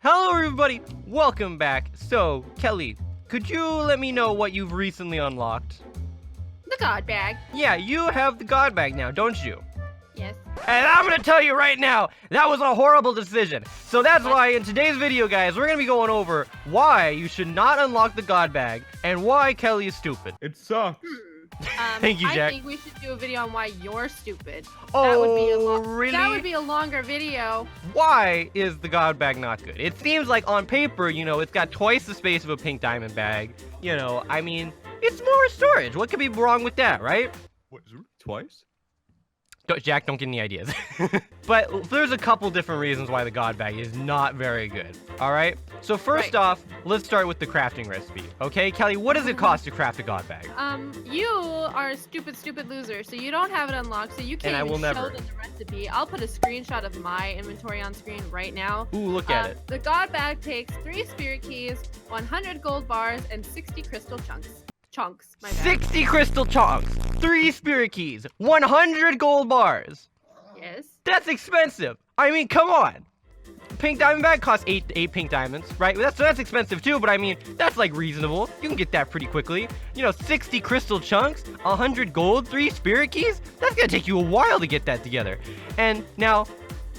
Hello everybody, welcome back. So, Kelly, could you let me know what you've recently unlocked? The god bag. Yeah, you have the god bag now, don't you? Yes. And I'm gonna tell you right now, that was a horrible decision. So that's why in today's video, guys, we're gonna be going over why you should not unlock the god bag and why Kelly is stupid. It sucks. Thank you, Jack. I think we should do a video on why you're stupid. Oh, really? That would be a longer video. Why is the god bag not good? It seems like on paper, it's got twice the space of a pink diamond bag. I mean, it's more storage. What could be wrong with that, right? What, is it twice? Jack, don't get any ideas. But there's a couple different reasons why the god bag is not very good. All right? So first off, let's start with the crafting recipe. Okay, Kelly, what does it cost to craft a god bag? You are a stupid loser, so you don't have it unlocked, so you can't even show them the recipe. I'll put a screenshot of my inventory on screen right now. Ooh, look at it. The god bag takes 3 spirit keys, 100 gold bars, and 60 crystal chunks. My bad. 60 crystal chunks, 3 spirit keys, 100 gold bars. Yes. That's expensive. I mean, come on. Pink diamond bag costs 8 pink diamonds, right? That's expensive too, but I mean, that's like reasonable. You can get that pretty quickly. 60 crystal chunks, 100 gold, 3 spirit keys. That's gonna take you a while to get that together. And now,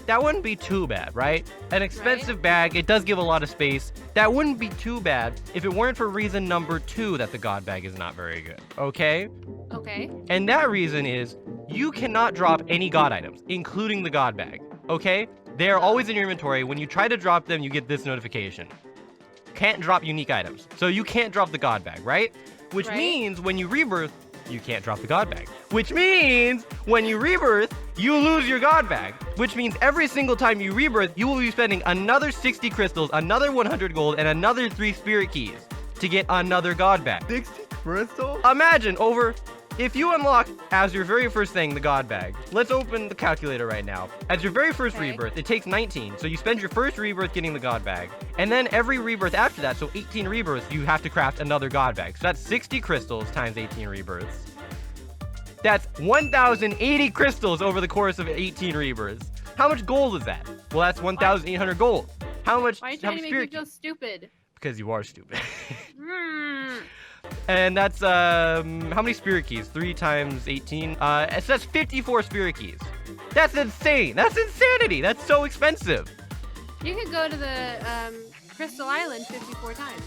that wouldn't be too bad, right? An expensive bag, it does give a lot of space. That wouldn't be too bad if it weren't for reason number 2 that the god bag is not very good, okay? Okay. And that reason is you cannot drop any god items, including the god bag, okay? They are always in your inventory. When you try to drop them, you get this notification. Can't drop unique items. So you can't drop the god bag, right? Which means when you rebirth, you can't drop the god bag. Which means when you rebirth, you lose your god bag. Which means every single time you rebirth, you will be spending another 60 crystals, another 100 gold, and another 3 spirit keys to get another god bag. 60 crystals? Imagine if you unlock as your very first thing the god bag. Let's open the calculator right now. As your very first rebirth, it takes 19. So you spend your first rebirth getting the god bag. And then every rebirth after that, so 18 rebirths, you have to craft another god bag. So that's 60 crystals times 18 rebirths. That's 1,080 crystals over the course of 18 rebirths. How much gold is that? Well, that's 1,800 gold. How much? Why are you trying to make me feel stupid? Because you are stupid. And that's, how many spirit keys? 3 times 18? So that's 54 spirit keys. That's insane. That's insanity. That's so expensive. You could go to the Crystal Island 54 times.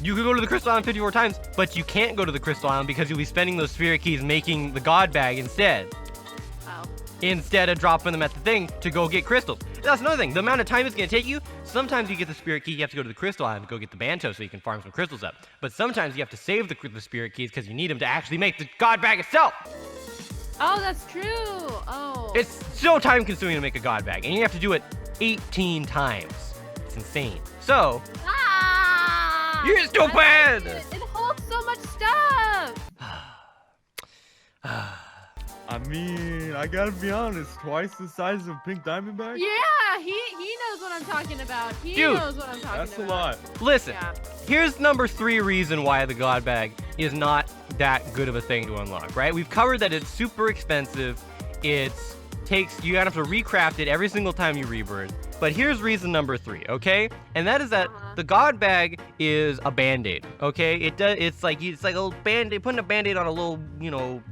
You could go to the Crystal Island 54 times, but you can't go to the Crystal Island because you'll be spending those spirit keys making the god bag instead. Oh. Instead of dropping them at the thing to go get crystals. That's another thing. The amount of time it's going to take you, sometimes you get the spirit key, you have to go to the Crystal Island to go get the Banto so you can farm some crystals up. But sometimes you have to save the spirit keys because you need them to actually make the god bag itself. Oh, that's true. Oh. It's so time consuming to make a god bag, and you have to do it 18 times. It's insane. So, you're stupid! It holds so much stuff! I mean, I gotta be honest, twice the size of a pink diamond bag? Yeah, he knows what I'm talking about. He knows what I'm talking about. That's a lot. Listen, here's number 3 reason why the god bag is not that good of a thing to unlock, right? We've covered that it's super expensive. You have to recraft it every single time you rebirth. But here's reason number 3, okay? And that is that the god bag is a band-aid, okay? It's like a little band-aid, putting a band-aid on a little,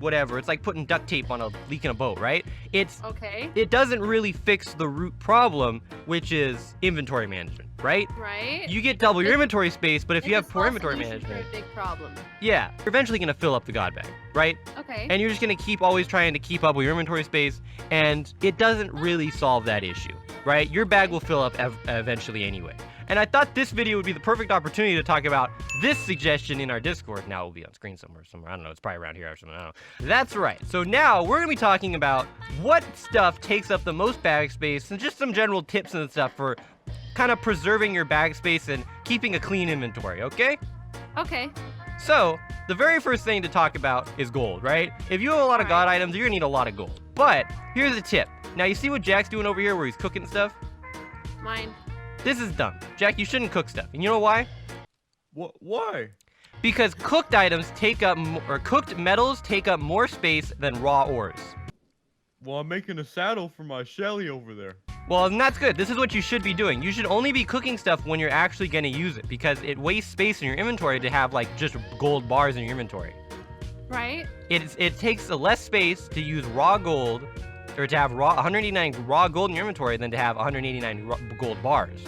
whatever. It's like putting duct tape on a leak in a boat, right? It doesn't really fix the root problem, which is inventory management, right? Right. You get double your inventory space, but if you have poor inventory management, a big problem. yeah, you're eventually gonna fill up the god bag, right? Okay. And you're just gonna keep always trying to keep up with your inventory space, and it doesn't really solve that issue, right? Your bag will fill up eventually anyway. And I thought this video would be the perfect opportunity to talk about this suggestion in our Discord. Now it will be on screen somewhere. I don't know. It's probably around here or something. I don't know. That's right. So now we're going to be talking about what stuff takes up the most bag space and just some general tips and stuff for kind of preserving your bag space and keeping a clean inventory, okay? Okay. So, the very first thing to talk about is gold, right? If you have a lot of god items, you're going to need a lot of gold. But, here's a tip. Now, you see what Jack's doing over here where he's cooking stuff? Mine. This is dumb. Jack, you shouldn't cook stuff. And you know why? Why? Because cooked items cooked metals take up more space than raw ores. Well, I'm making a saddle for my Shelly over there. Well, and that's good. This is what you should be doing. You should only be cooking stuff when you're actually going to use it because it wastes space in your inventory to have like just gold bars in your inventory. Right? It takes less space to use raw gold or to have 189 raw gold in your inventory than to have 189 gold bars.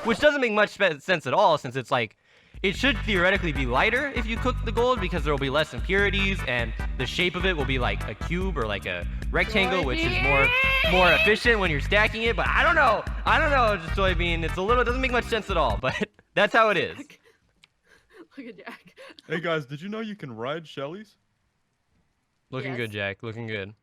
Which doesn't make much sense at all since it's like, it should theoretically be lighter if you cook the gold because there will be less impurities and the shape of it will be like a cube or like a rectangle, which is more efficient when you're stacking it. But I don't know, just soybean. It doesn't make much sense at all, but that's how it is. Look at Jack. Hey guys, did you know you can ride Shelleys? Looking Yes. good, Jack. Looking good.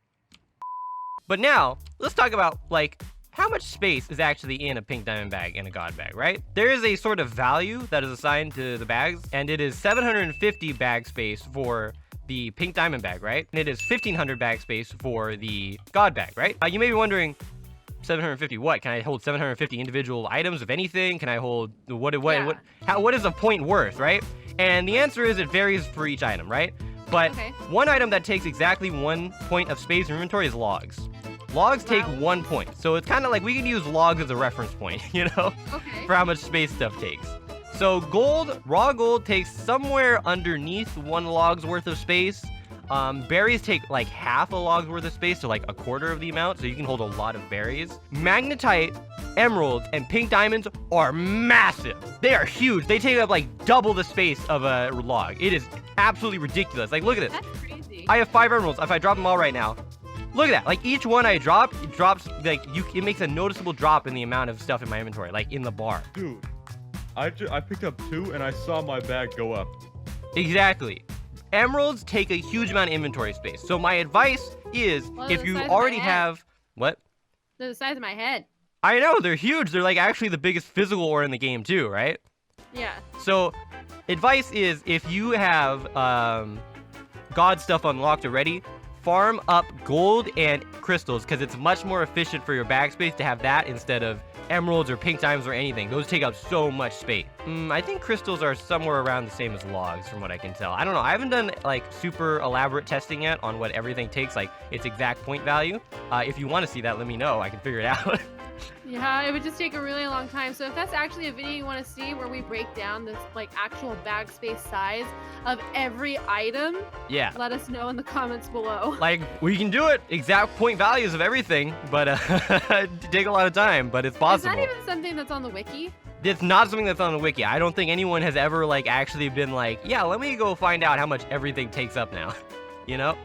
But now, let's talk about, like, how much space is actually in a pink diamond bag and a god bag, right? There is a sort of value that is assigned to the bags, and it is 750 bag space for the pink diamond bag, right? And it is 1500 bag space for the god bag, right? You may be wondering, 750 what? Can I hold 750 individual items of anything? Can I hold what is a point worth, right? And the answer is it varies for each item, right? But one item that takes exactly 1 point of space in your inventory is logs. Logs take 1 point. So it's kind of like we can use logs as a reference point, you know, for how much space stuff takes. So gold, raw gold takes somewhere underneath 1 log's worth of space. Berries take like half a log's worth of space, so like a quarter of the amount, so you can hold a lot of berries. Magnetite, emeralds, and pink diamonds are massive. They are huge. They take up like double the space of a log. It is absolutely ridiculous. Like, look at this. That's crazy. I have 5 emeralds. If I drop them all right now, look at that. Like, each one I drop, it drops, like, it makes a noticeable drop in the amount of stuff in my inventory, like in the bar. Dude, I picked up 2 and I saw my bag go up. Exactly. Emeralds take a huge amount of inventory space. So my advice is, if you already have... What? They're the size of my head. I know, they're huge. They're, like, actually the biggest physical ore in the game, too, right? Yeah. So, advice is, if you have god stuff unlocked already, farm up gold and crystals, because it's much more efficient for your bag space to have that instead of emeralds or pink diamonds or anything. Those take up so much space. I think crystals are somewhere around the same as logs from what I can tell. I don't know. I haven't done like super elaborate testing yet on what everything takes, like its exact point value. If you want to see that, let me know. I can figure it out. Yeah, it would just take a really long time. So if that's actually a video you want to see where we break down this like actual bag space size of every item, yeah, let us know in the comments below. Like, we can do it, exact point values of everything, but it take a lot of time, but it's possible. Is that even something that's on the wiki? It's not something that's on the wiki. I don't think anyone has ever like actually been like, yeah, let me go find out how much everything takes up now. You know?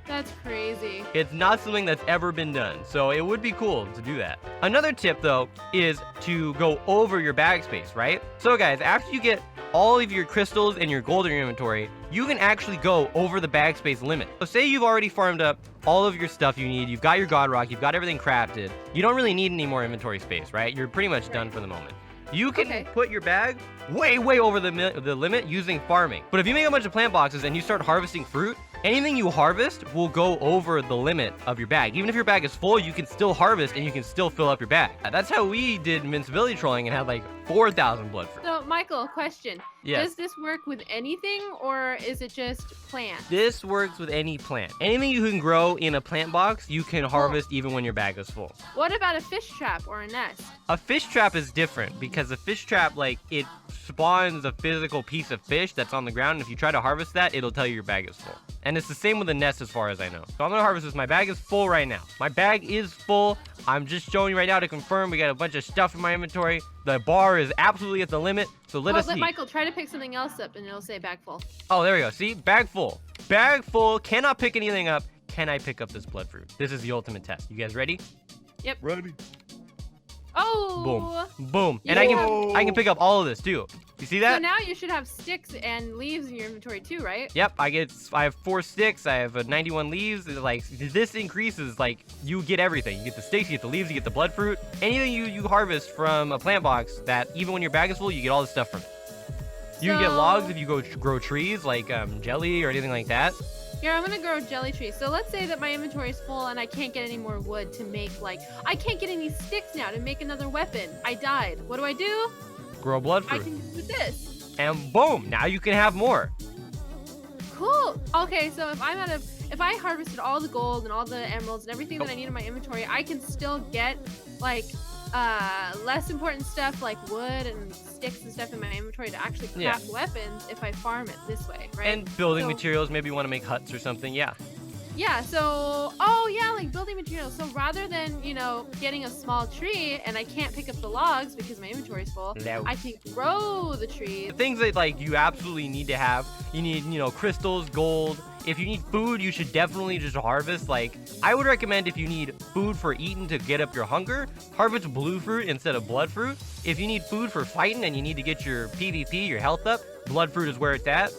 That's crazy. It's not something that's ever been done, so it would be cool to do that. Another tip, though, is to go over your bag space, right? So, guys, after you get all of your crystals and your gold in your inventory, you can actually go over the bag space limit. So say you've already farmed up all of your stuff you need, you've got your god rock, you've got everything crafted, you don't really need any more inventory space, right? You're pretty much done for the moment. You can put your bag way over the limit using farming. But if you make a bunch of plant boxes and you start harvesting fruit, anything you harvest will go over the limit of your bag. Even if your bag is full, you can still harvest and you can still fill up your bag. That's how we did invincibility trolling and had like 4,000 blood fruit. So, Michael, question. Yes. Does this work with anything or is it just plants? This works with any plant. Anything you can grow in a plant box, you can harvest even when your bag is full. What about a fish trap or a nest? A fish trap is different because a fish trap, like, it spawns a physical piece of fish that's on the ground. And if you try to harvest that, it'll tell you your bag is full. And it's the same with a nest as far as I know. So I'm gonna harvest this. My bag is full right now. My bag is full. I'm just showing you right now to confirm we got a bunch of stuff in my inventory. The bar is absolutely at the limit. So let us see. Michael, try to pick something else up and it'll say bag full. Oh, there we go. See? Bag full. Bag full. Cannot pick anything up. Can I pick up this blood fruit? This is the ultimate test. You guys ready? Yep. Ready. Oh! Boom. Boom. And I can pick up all of this too. You see that? So now you should have sticks and leaves in your inventory too, right? Yep, I have 4 sticks, I have 91 leaves. Like, this increases, like, you get everything. You get the sticks, you get the leaves, you get the blood fruit. Anything you harvest from a plant box that even when your bag is full, you get all this stuff from it. You can get logs if you go grow trees, like jelly or anything like that. Here, I'm gonna grow jelly trees. So let's say that my inventory is full and I can't get any more wood to make, like, I can't get any sticks now to make another weapon. I died. What do? Grow blood fruit. I can do this. And boom, now you can have more. Cool. Okay, so if I'm out of if I harvested all the gold and all the emeralds and everything that I need in my inventory, I can still get like less important stuff like wood and sticks and stuff in my inventory to actually craft weapons if I farm it this way, right? And building materials, maybe you want to make huts or something, yeah. Yeah, so, like building materials. So rather than, getting a small tree and I can't pick up the logs because my inventory is full, No. I can grow the trees. The things that like you absolutely need to have, you need, crystals, gold. If you need food, you should definitely just harvest. Like, I would recommend if you need food for eating to get up your hunger, harvest blue fruit instead of blood fruit. If you need food for fighting and you need to get your PvP, your health up, blood fruit is where it's at.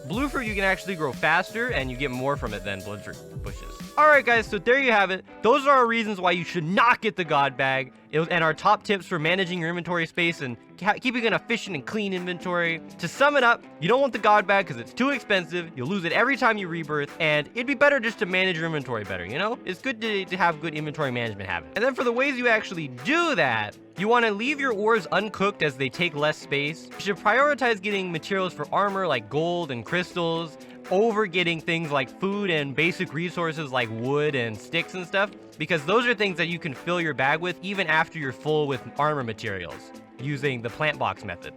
Blue fruit you can actually grow faster and you get more from it than blood fruit bushes. Alright guys, so there you have it. Those are our reasons why you should not get the God Bag. And our top tips for managing your inventory space and keeping an efficient and clean inventory. To sum it up, you don't want the God Bag because it's too expensive. You'll lose it every time you rebirth. And it'd be better just to manage your inventory better, It's good to have good inventory management habits. And then for the ways you actually do that, you want to leave your ores uncooked as they take less space. You should prioritize getting materials for armor like gold and crystals over getting things like food and basic resources like wood and sticks and stuff, because those are things that you can fill your bag with even after you're full with armor materials using the plant box method.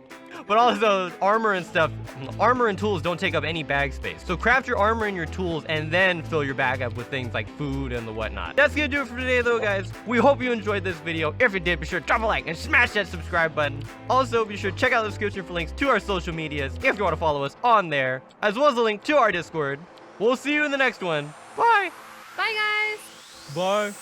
But also armor and tools don't take up any bag space. So craft your armor and your tools and then fill your bag up with things like food and the whatnot. That's gonna do it for today though, guys. We hope you enjoyed this video. If you did, be sure to drop a like and smash that subscribe button. Also, be sure to check out the description for links to our social medias if you want to follow us on there, as well as a link to our Discord. We'll see you in the next one. Bye! Bye, guys! Bye.